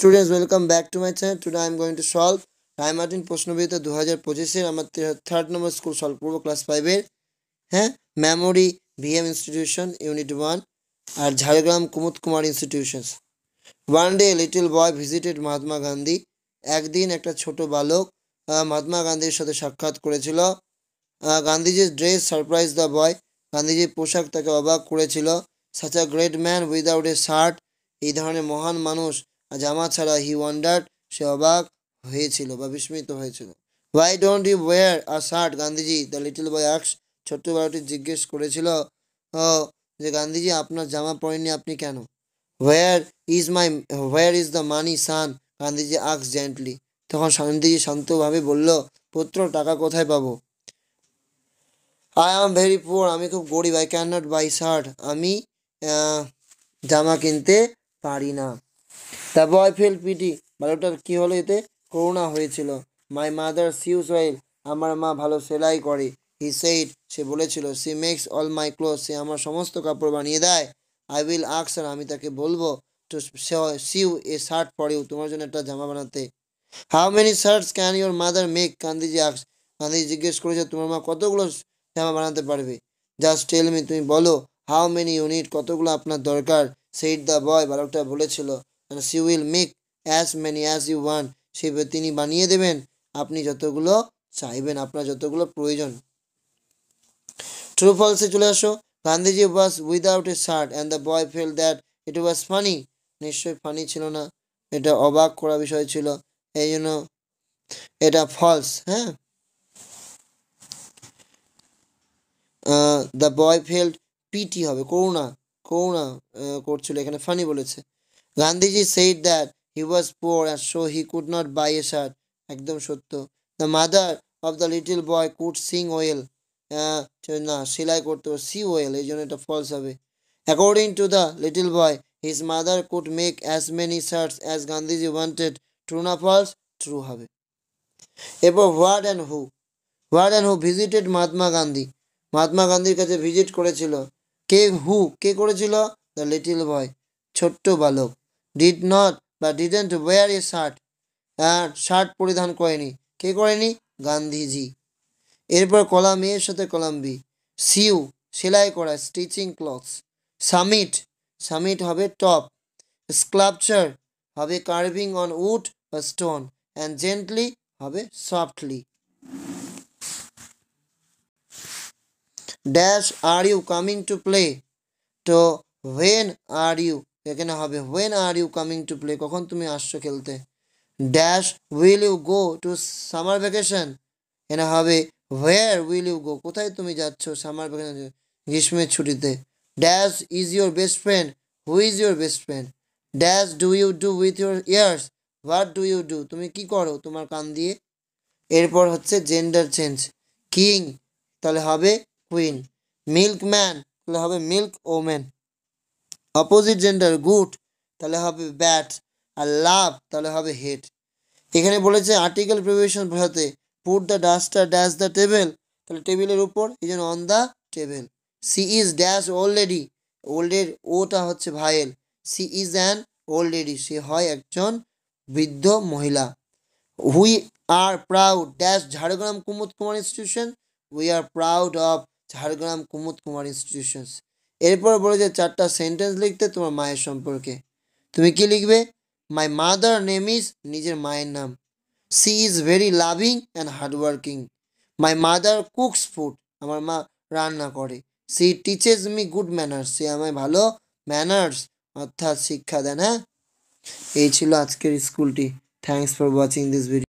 Students, welcome back to my channel. Today I am going to solve Ray Martin প্রশ্নবিদ্যা 2025 আমার 3rd number school solve করব class 5 এর Memari VM institution unit 1 আর Jhargram Kumud Kumar institutions. One day a little boy visited Mahatma Gandhi. একদিন একটা ছোট বালক মহাত্মা গান্ধীর সাথে সাক্ষাৎ করেছিল। গান্ধীজির ড্রেস সারপ্রাইজ দ্য বয়. গান্ধীজির পোশাক তাকে অবাক করেছিল। Such a great man without a shirt. এই ধরনের মহান মানুষ জামা ছাড়া হি ওয়ান্ডার্ড, সে অবাক হয়েছিল বা বিস্মিত হয়েছিল। Why don't you wear a shirt, Gandhiji? The little boy asked. ছোট্ট বালকটি জিজ্ঞেস করেছিল যে গান্ধীজি আপনার জামা পরেননি আপনি কেন? Where is the money, son? Gandhiji asked gently. তখন গান্ধীজি শান্তভাবে বলল, পুত্র টাকা কোথায় পাবো? I am very poor. আমি খুব গরিব. I cannot buy shirt. আমি জামা কিনতে পারি না। The boy felt pity. বালকটার কি হলো? এতে করুণা হয়েছিল। My mother sews well. আমার মা ভালো সেলাই করে। He said. সে বলেছিল, she makes all my clothes. সে আমার সমস্ত কাপড় বানিয়ে দেয়। I will ask her. আমি তাকে বলবো to sew a shirt for you. তোমার জন্য একটা জামা বানাতে। How many shirts can your mother make? Gandhiji asked. Gandhiji জিজ্ঞেস করেছে তোমার মা কতগুলো জামা বানাতে পারবে? Just tell me. তুমি বলো। How many you need? কতগুলো আপনার দরকার? said the boy. বালকটা বলেছিল, and she will make as many as you want. তিনি বানিয়ে দেবেন আপনি যতগুলো চাইবেন, আপনার যতগুলো প্রয়োজন। True false চলে আসো। Gandhiji was without a shirt and the boy felt that it was funny. নিশ্চয়ই ফানি ছিল না, এটা অবাক করা বিষয় ছিল, এই জন্য এটা false. The boy felt pity হবে, করুণা করছিল, এখানে ফানি বলেছে। Gandhiji said that he was poor and so he could not buy a shirt. একদম সত্য। The mother of the little boy could sing well. না, সেলাই করতে see well, এই জন্য এটা ফলস হবে। According to the little boy, his mother could make as many shirts as Gandhiji wanted. True না false? True হবে। এরপর what and who visited Mahatma Gandhi. Mahatma গান্ধীর কাছে ভিজিট করেছিল কে করেছিল? দ্য লিটল বয়, ছোট্ট বালক। ডিড নট বা didn't wear a shirt, shirt পরিধান করেনি। কে করেনি? গান্ধীজি। এরপর কলাম এর সাথে কলাম বি। সিউ সেলাই করা, স্টিচিং ক্লথস। সামিট হবে টপ। স্কাল্পচার হবে কার্ভিং অন উড বা স্টোন, অ্যান্ড জেন্টলি হবে softly. Dash are you coming to play, তো when are you, এখানে হবে when are you coming to play, কখন তুমি আসছো খেলতে। Dash will you go to summer vacation, এখানে হবে where will you go, কোথায় তুমি যাচ্ছ সামার ভ্যাকেশন, গ্রীষ্মের ছুটিতে। Dash is your best friend, who is your best friend। Dash do you do with your ears, what do you do, তুমি কি করো তোমার কান দিয়ে। এরপর হচ্ছে জেন্ডার চেঞ্জ। কিং তাহলে হবে কুইন, মিল্কম্যান তাহলে হবে milk woman. Opposite gender good তাহলে হবে ব্যাড, আর লাভ তাহলে হবে হেড। এখানে বলেছে আর্টিকেল প্রিপোজিশন বোঝাতে put the duster dash the table, তাহলে টেবিলের উপর, এই জন্য on the table. She is dash old lady, ওল্ডের ওটা হচ্ছে vowel. She is an old lady, সে হয় একজন বৃদ্ধ মহিলা। We are proud dash Jhargram Kumud Kumar institution, we are proud of Jhargram Kumud Kumar institutions. এরপর বলেছে চারটা সেন্টেন্স লিখতে তোমার মায়ের সম্পর্কে। তুমি কি লিখবে? মাই মাদার নেম ইজ, নিজের মায়ের নাম। She is very loving and hardworking. My mother cooks food, আমার মা রান্না করে। She teaches me good manners, সে আমায় ভালো ম্যানার্স অর্থাৎ শিক্ষা দেন। এই ছিল আজকের স্কুলটি। Thanks for watching this video.